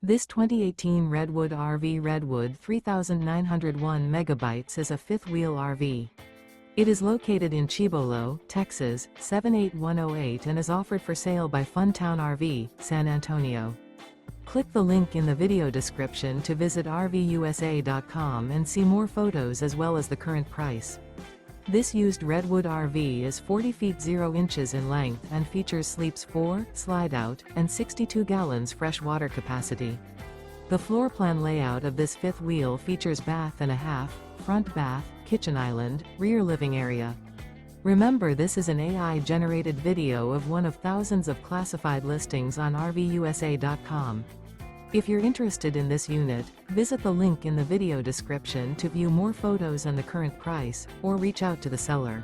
This 2018 Redwood RV Redwood 3901 megabytes is a fifth-wheel RV. It is located in Cibolo, Texas, 78108 and is offered for sale by Funtown RV, San Antonio. Click the link in the video description to visit RVUSA.com and see more photos as well as the current price. This used Redwood RV is 40 feet 0 inches in length and features sleeps 4, slide-out, and 62 gallons fresh water capacity. The floor plan layout of this fifth wheel features bath and a half, front bath, kitchen island, rear living area. Remember, this is an AI-generated video of one of thousands of classified listings on RVUSA.com. If you're interested in this unit, visit the link in the video description to view more photos and the current price, or reach out to the seller.